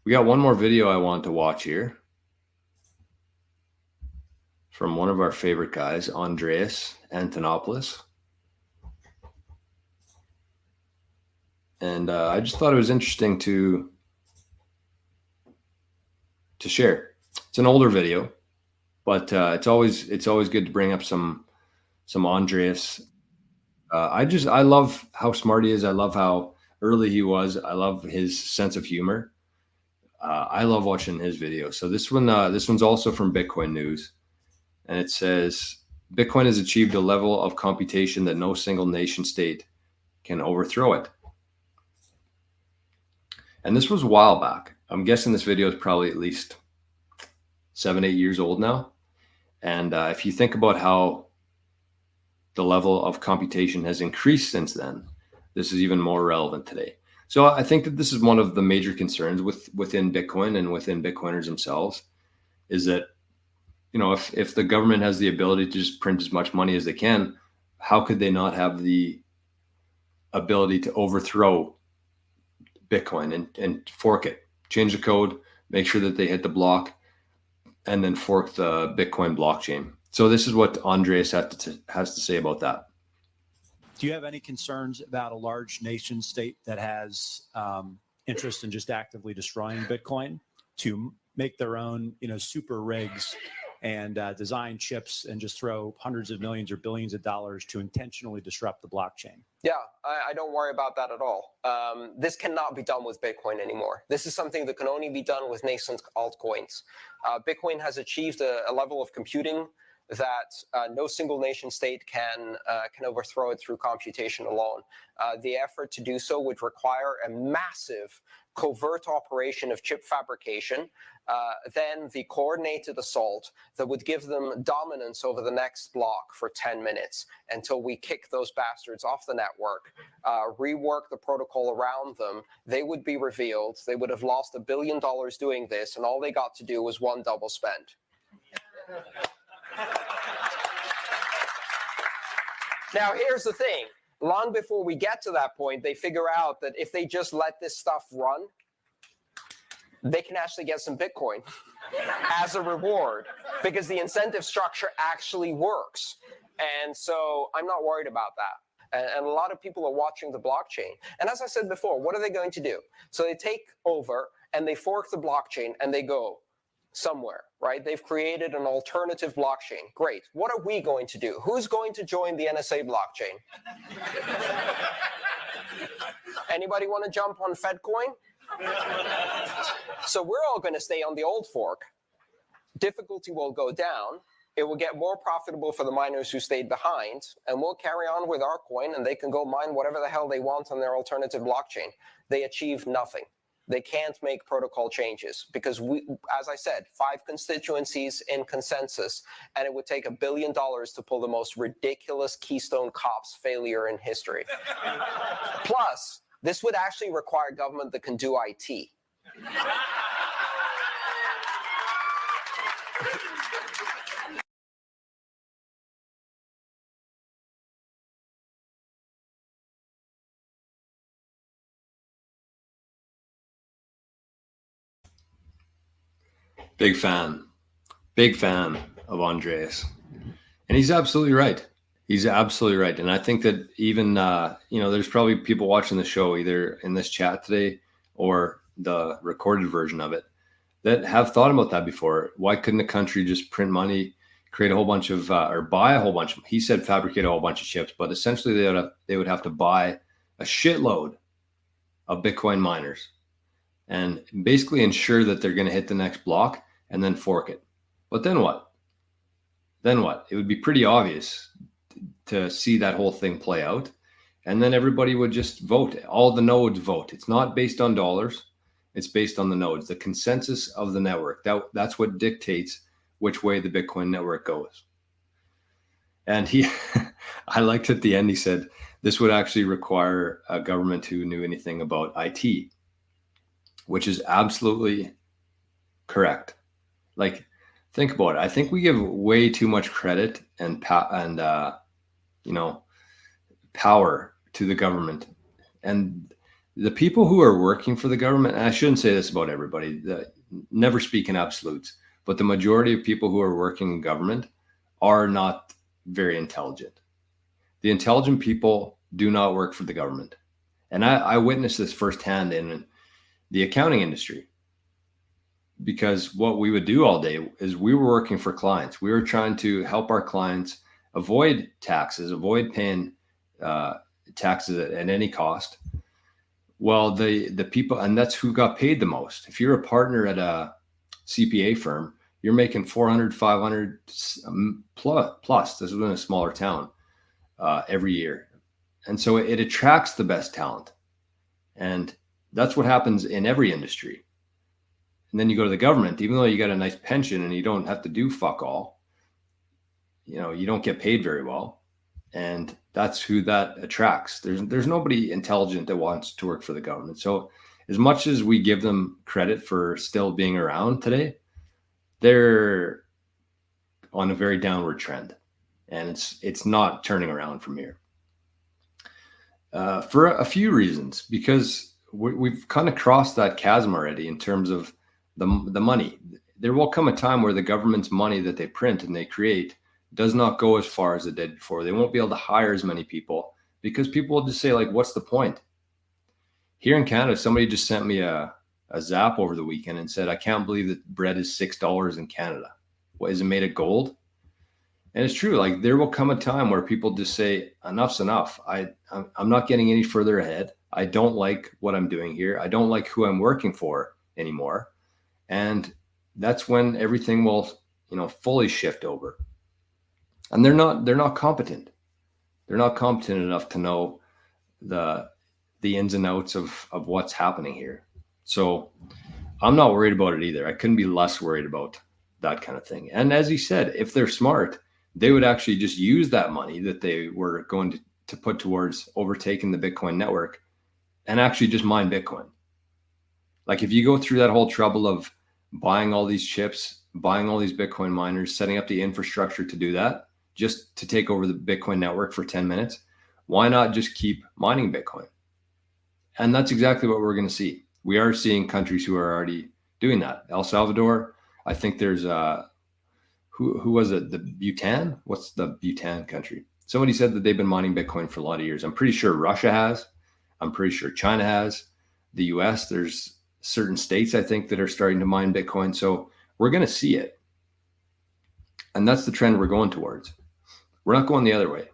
We got one more video I want to watch here from one of our favorite guys, Andreas Antonopoulos. And I just thought it was interesting to share. It's an older video, but it's always good to bring up some Andreas. I love how smart he is. I love how early he was. I love his sense of humor. I love watching his videos. So this one's also from Bitcoin News, and it says Bitcoin has achieved a level of computation that no single nation state can overthrow it. And this was a while back. I'm guessing this video is probably at least 7-8 years old now. And if you think about how the level of computation has increased since then, this is even more relevant today. So I think that this is one of the major concerns within Bitcoin and within Bitcoiners themselves, is that, if the government has the ability to just print as much money as they can, how could they not have the ability to overthrow Bitcoin and fork it, change the code, make sure that they hit the block, and then fork the Bitcoin blockchain? So this is what Andreas has to say about that. Do you have any concerns about a large nation state that has interest in just actively destroying Bitcoin to make their own, super rigs and design chips and just throw hundreds of millions or billions of dollars to intentionally disrupt the blockchain? Yeah, I don't worry about that at all. This cannot be done with Bitcoin anymore. This is something that can only be done with nascent altcoins. Bitcoin has achieved a level of computing that no single nation state can overthrow it through computation alone. The effort to do so would require a massive covert operation of chip fabrication, then the coordinated assault that would give them dominance over the next block for 10 minutes until we kick those bastards off the network, rework the protocol around them. They would be revealed. They would have lost $1 billion doing this, and all they got to do was one double spend. Now, here's the thing. Long before we get to that point, they figure out that if they just let this stuff run, they can actually get some Bitcoin as a reward, because the incentive structure actually works. And so I'm not worried about that. And a lot of people are watching the blockchain. And as I said before, what are they going to do? So they take over and they fork the blockchain and they go somewhere, right? They've created an alternative blockchain. Great. What are we going to do? Who's going to join the NSA blockchain? Anybody want to jump on FedCoin? So we're all going to stay on the old fork. Difficulty will go down. It will get more profitable for the miners who stayed behind, and we'll carry on with our coin, and they can go mine whatever the hell they want on their alternative blockchain. They achieve nothing. They can't make protocol changes because we, as I said, 5 constituencies in consensus, and it would take $1 billion to pull the most ridiculous Keystone Cops failure in history. Plus, this would actually require government that can do IT. Big fan of Andreas, and he's absolutely right. He's absolutely right. And I think that even, there's probably people watching the show either in this chat today or the recorded version of it that have thought about that before. Why couldn't a country just print money, create a whole bunch of, or buy a whole bunch of, he said fabricate a whole bunch of chips, but essentially they would have to buy a shitload of Bitcoin miners and basically ensure that they're going to hit the next block and then fork it. But then what? It would be pretty obvious to see that whole thing play out. And then everybody would just vote. All the nodes vote. It's not based on dollars. It's based on the nodes, the consensus of the network. That's what dictates which way the Bitcoin network goes. And I liked at the end, he said, this would actually require a government who knew anything about IT, which is absolutely correct. Like, think about it. I think we give way too much credit and power to the government. And The people who are working for the government, and I shouldn't say this about everybody, never speak in absolutes, but the majority of people who are working in government are not very intelligent. The intelligent people do not work for the government. And I witnessed this firsthand in the accounting industry, because what we would do all day is we were working for clients. We were trying to help our clients avoid taxes, avoid paying taxes at any cost. Well, the people, and that's who got paid the most. If you're a partner at a CPA firm, you're making 400, 500 plus. This is in a smaller town every year. And so it attracts the best talent. And that's what happens in every industry. And then you go to the government, even though you got a nice pension and you don't have to do fuck all, you don't get paid very well. And that's who that attracts. There's nobody intelligent that wants to work for the government. So as much as we give them credit for still being around today, they're on a very downward trend, and it's not turning around from here for a few reasons, because we've kind of crossed that chasm already in terms of the money. There will come a time where the government's money that they print and they create does not go as far as it did before. They won't be able to hire as many people because people will just say, like, what's the point? Here in Canada, somebody just sent me a zap over the weekend and said, I can't believe that bread is $6 in Canada. What, is it made of gold? And it's true. Like, there will come a time where people just say, enough's enough. I'm not getting any further ahead. I don't like what I'm doing here. I don't like who I'm working for anymore. And that's when everything will, fully shift over. And they're not competent. They're not competent enough to know the ins and outs of what's happening here. So I'm not worried about it either. I couldn't be less worried about that kind of thing. And as he said, if they're smart, they would actually just use that money that they were going to put towards overtaking the Bitcoin network and actually just mine Bitcoin. Like, if you go through that whole trouble of buying all these chips, buying all these Bitcoin miners, setting up the infrastructure to do that, just to take over the Bitcoin network for 10 minutes, why not just keep mining Bitcoin? And that's exactly what we're going to see. We are seeing countries who are already doing that. El Salvador, I think there's who was it? The Bhutan? What's the Bhutan country? Somebody said that they've been mining Bitcoin for a lot of years. I'm pretty sure Russia has. I'm pretty sure China has. The US, there's certain states, I think, that are starting to mine Bitcoin. So we're going to see it. And that's the trend we're going towards. We're not going the other way.